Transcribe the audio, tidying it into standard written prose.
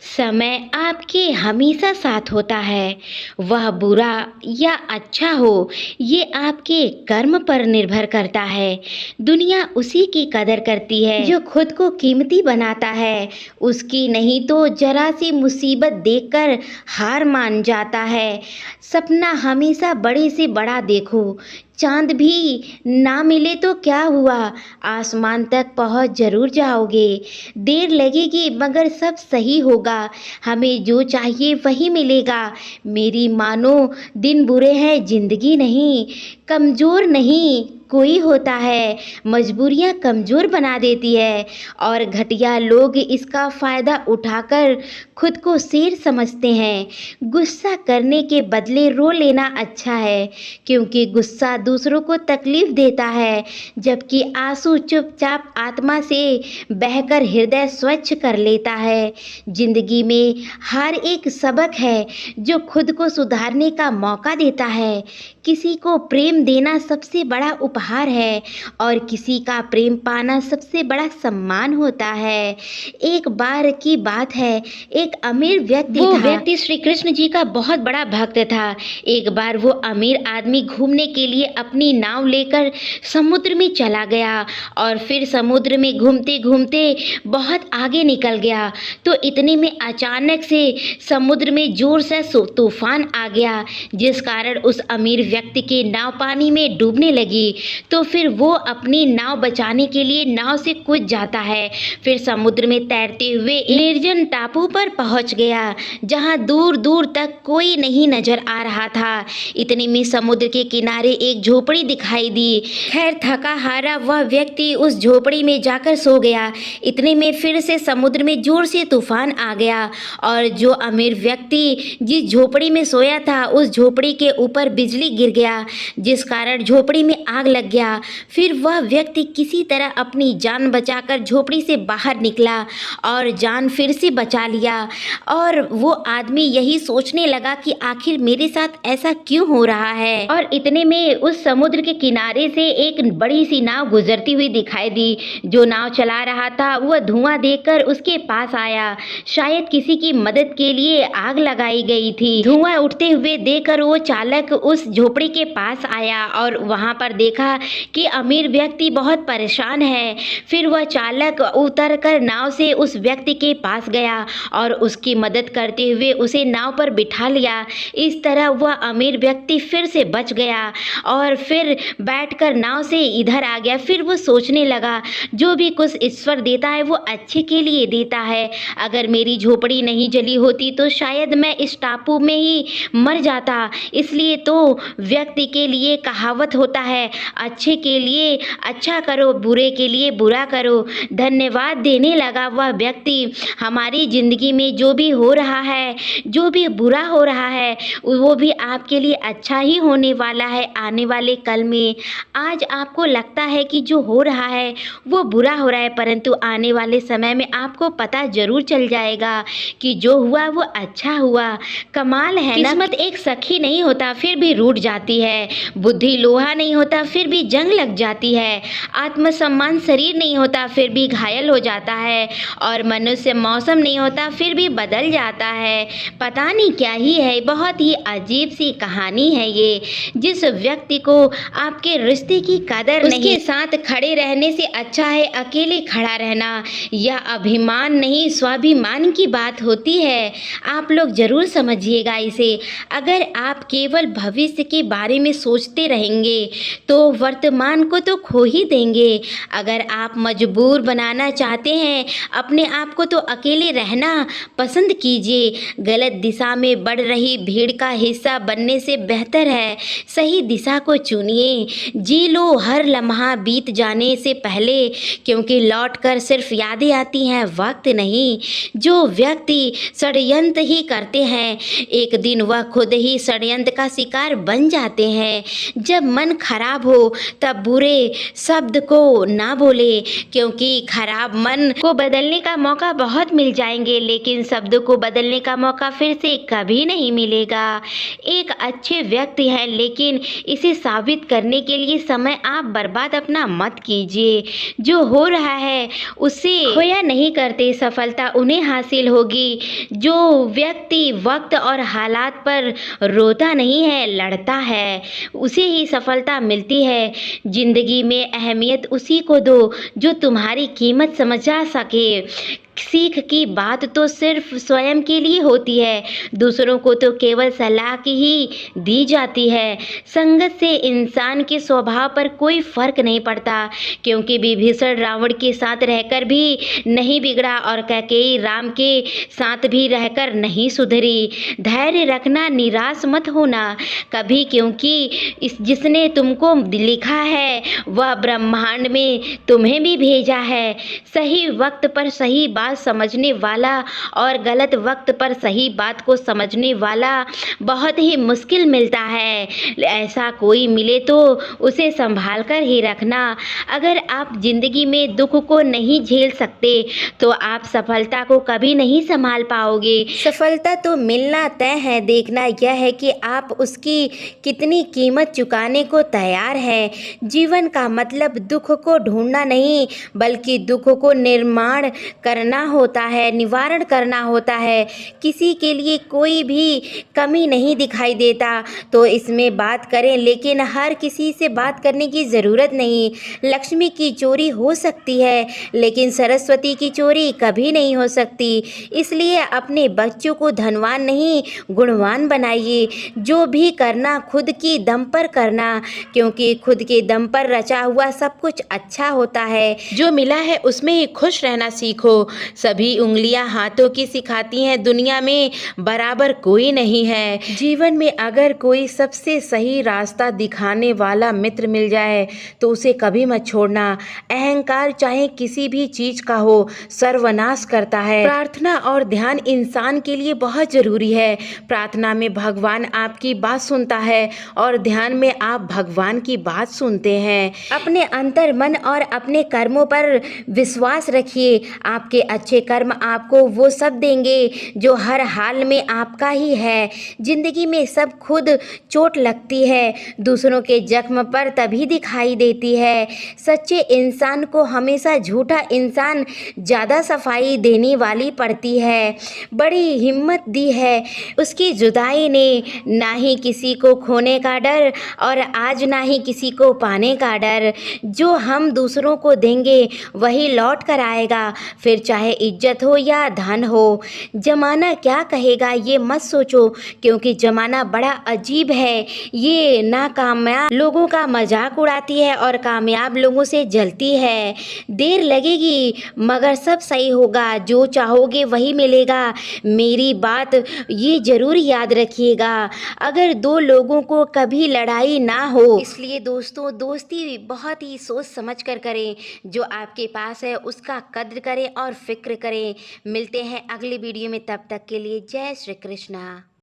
समय आपके हमेशा साथ होता है। वह बुरा या अच्छा हो, ये आपके कर्म पर निर्भर करता है। दुनिया उसी की कदर करती है जो खुद को कीमती बनाता है। उसकी नहीं तो जरा सी मुसीबत देखकर हार मान जाता है। सपना हमेशा बड़े से बड़ा देखो। चांद भी ना मिले तो क्या हुआ, आसमान तक पहुंच जरूर जाओगे। देर लगेगी मगर सब सही होगा। हमें जो चाहिए वही मिलेगा। मेरी मानो, दिन बुरे हैं जिंदगी नहीं, कमज़ोर नहीं कोई होता है। मजबूरियाँ कमज़ोर बना देती है और घटिया लोग इसका फ़ायदा उठाकर खुद को शेर समझते हैं। गुस्सा करने के बदले रो लेना अच्छा है, क्योंकि गुस्सा दूसरों को तकलीफ देता है, जबकि आंसू चुपचाप आत्मा से बहकर हृदय स्वच्छ कर लेता है। जिंदगी में हर एक सबक है जो खुद को सुधारने का मौका देता है। किसी को प्रेम देना सबसे बड़ा उपहार है और किसी का प्रेम पाना सबसे बड़ा सम्मान होता है। एक बार की बात है, एक अमीर व्यक्ति था। वो व्यक्ति श्री कृष्ण जी का बहुत बड़ा भक्त था। एक बार वो अमीर आदमी घूमने के लिए अपनी नाव लेकर समुद्र में चला गया और फिर समुद्र में घूमते घूमते बहुत आगे निकल गया। तो इतने में अचानक से समुद्र में जोर से तूफान आ गया, जिस कारण उस अमीर व्यक्ति की नाव पानी में डूबने लगी। तो फिर वो अपनी नाव बचाने के लिए नाव से कूद जाता है। फिर समुद्र में तैरते हुए निर्जन टापू पर पहुंच गया, जहां दूर दूर तक कोई नहीं नजर आ रहा था। इतने में समुद्र के किनारे एक झोपड़ी दिखाई दी। खैर, थका हारा वह व्यक्ति उस झोपड़ी में जाकर सो गया। इतने में फिर से समुद्र में जोर से तूफान आ गया और जो अमीर व्यक्ति जिस झोपड़ी में सोया था, उस झोपड़ी के ऊपर बिजली गिर गया, जिस कारण झोपड़ी में आग लग गया। फिर वह व्यक्ति किसी तरह अपनी जान बचाकर झोपड़ी से बाहर निकला और जान फिर से बचा लिया। और वो आदमी यही सोचने लगा कि आखिर मेरे साथ ऐसा क्यों हो रहा है। और इतने में उस समुद्र के किनारे से एक बड़ी सी नाव गुजरती हुई दिखाई दी। जो नाव चला रहा था वह धुआं देखकर उसके पास आया। शायद किसी की मदद के लिए आग लगाई गई थी। धुआं उठते हुए देखकर वो चालक उस झोपड़ी के पास आया और वहां पर देखा कि अमीर व्यक्ति बहुत परेशान है। फिर वह चालक उतरकर नाव से उस व्यक्ति के पास गया और उसकी मदद करते हुए उसे नाव पर बिठा लिया। इस तरह वह अमीर व्यक्ति फिर से बच गया और फिर बैठकर नाव से इधर आ गया। फिर वो सोचने लगा, जो भी कुछ ईश्वर देता है वो अच्छे के लिए देता है। अगर मेरी झोपड़ी नहीं जली होती तो शायद मैं इस टापू में ही मर जाता। इसलिए तो व्यक्ति के लिए कहावत होता है, अच्छे के लिए अच्छा करो, बुरे के लिए बुरा करो। धन्यवाद देने लगा वह व्यक्ति। हमारी ज़िंदगी में जो भी हो रहा है, जो भी बुरा हो रहा है, वो भी आपके लिए अच्छा ही होने वाला है आने वाले कल में। आज आपको लगता है कि जो हो रहा है वो बुरा हो रहा है, परंतु आने वाले समय में आपको पता जरूर चल जाएगा कि जो हुआ वो अच्छा हुआ। कमाल है ना। किस्मत एक सखी नहीं होता फिर भी रूठ जाती है, बुद्धि लोहा नहीं होता फिर भी जंग लग जाती है, आत्मसम्मान शरीर नहीं होता फिर भी घायल हो जाता है, और मनुष्य मौसम नहीं होता फिर भी बदल जाता है। पता नहीं क्या ही है, बहुत ही अजीब सी कहानी है ये। जिस व्यक्ति को आपके रिश्ते की कदर नहीं, उसके साथ खड़े रहने से अच्छा है अकेले खड़ा रहना। यह अभिमान नहीं स्वाभिमान की बात होती है। आप लोग जरूर समझिएगा इसे। अगर आप केवल भविष्य के बारे में सोचते रहेंगे तो वर्तमान को तो खो ही देंगे। अगर आप मजबूर बनाना चाहते हैं अपने आप को तो अकेले रहना पसंद कीजिए। गलत दिशा में बढ़ रही भीड़ का हिस्सा बनने से बेहतर है सही दिशा को चुनिए। जी लो हर लम्हा बीत जाने से पहले, क्योंकि लौट कर सिर्फ यादें आती हैं, वक्त नहीं। जो व्यक्ति षड्यंत्र ही करते हैं एक दिन वह खुद ही षड्यंत्र का शिकार बन जाते हैं। जब मन खराब हो तब बुरे शब्द को ना बोले, क्योंकि खराब मन को बदलने का मौका बहुत मिल जाएंगे, लेकिन शब्दों को बदलने का मौका फिर से कभी नहीं मिलेगा। एक अच्छे व्यक्ति हैं, लेकिन इसे साबित करने के लिए समय आप बर्बाद अपना मत कीजिए। जो हो रहा है उसे खोया नहीं करते, सफलता उन्हें हासिल होगी। जो व्यक्ति वक्त और हालात पर रोता नहीं है, लड़ता है, उसे ही सफलता मिलती है। जिंदगी में अहमियत उसी को दो जो तुम्हारी कीमत समझा सके। सीख की बात तो सिर्फ स्वयं के लिए होती है, दूसरों को तो केवल सलाह की ही दी जाती है। संगत से इंसान के स्वभाव पर कोई फर्क नहीं पड़ता, क्योंकि विभीषण रावण के साथ रहकर भी नहीं बिगड़ा और कैकेयी राम के साथ भी रहकर नहीं सुधरी। धैर्य रखना, निराश मत होना कभी, क्योंकि जिसने तुमको लिखा है वह ब्रह्मांड में तुम्हें भी भेजा है। सही वक्त पर सही बात समझने वाला और गलत वक्त पर सही बात को समझने वाला बहुत ही मुश्किल मिलता है। ऐसा कोई मिले तो उसे संभाल कर ही रखना। अगर आप जिंदगी में दुख को नहीं झेल सकते तो आप सफलता को कभी नहीं संभाल पाओगे। सफलता तो मिलना तय है, देखना यह है कि आप उसकी कितनी कीमत चुकाने को तैयार हैं। जीवन का मतलब दुख को ढूंढना नहीं, बल्कि दुख को निर्माण करना होता है, निवारण करना होता है। किसी के लिए कोई भी कमी नहीं दिखाई देता तो इसमें बात करें, लेकिन हर किसी से बात करने की ज़रूरत नहीं। लक्ष्मी की चोरी हो सकती है, लेकिन सरस्वती की चोरी कभी नहीं हो सकती। इसलिए अपने बच्चों को धनवान नहीं, गुणवान बनाइए। जो भी करना खुद की दम पर करना, क्योंकि खुद के दम पर रचा हुआ सब कुछ अच्छा होता है। जो मिला है उसमें ही खुश रहना सीखो। सभी उंगलियां हाथों की सिखाती हैं, दुनिया में बराबर कोई नहीं है। जीवन में अगर कोई सबसे सही रास्ता दिखाने वाला मित्र मिल जाए तो उसे कभी मत छोड़ना। अहंकार चाहे किसी भी चीज का हो, सर्वनाश करता है। प्रार्थना और ध्यान इंसान के लिए बहुत जरूरी है। प्रार्थना में भगवान आपकी बात सुनता है और ध्यान में आप भगवान की बात सुनते हैं। अपने अंतर मन और अपने कर्मों पर विश्वास रखिए। आपके अच्छे कर्म आपको वो सब देंगे जो हर हाल में आपका ही है। जिंदगी में सब खुद चोट लगती है, दूसरों के जख्म पर तभी दिखाई देती है। सच्चे इंसान को हमेशा झूठा इंसान ज़्यादा सफाई देने वाली पड़ती है। बड़ी हिम्मत दी है उसकी जुदाई ने, ना ही किसी को खोने का डर और आज ना ही किसी को पाने का डर। जो हम दूसरों को देंगे वही लौट कर आएगा, फिर चाहे इज्जत हो या धन हो। जमाना क्या कहेगा ये मत सोचो, क्योंकि जमाना बड़ा अजीब है। ये नाकामयाब लोगों का मजाक उड़ाती है और कामयाब लोगों से जलती है। देर लगेगी मगर सब सही होगा, जो चाहोगे वही मिलेगा। मेरी बात ये जरूर याद रखिएगा। अगर दो लोगों को कभी लड़ाई ना हो, इसलिए दोस्तों दोस्ती बहुत ही सोच समझ कर करें। जो आपके पास है उसका कद्र करें और फिक्र करें। मिलते हैं अगली वीडियो में, तब तक के लिए जय श्री कृष्णा।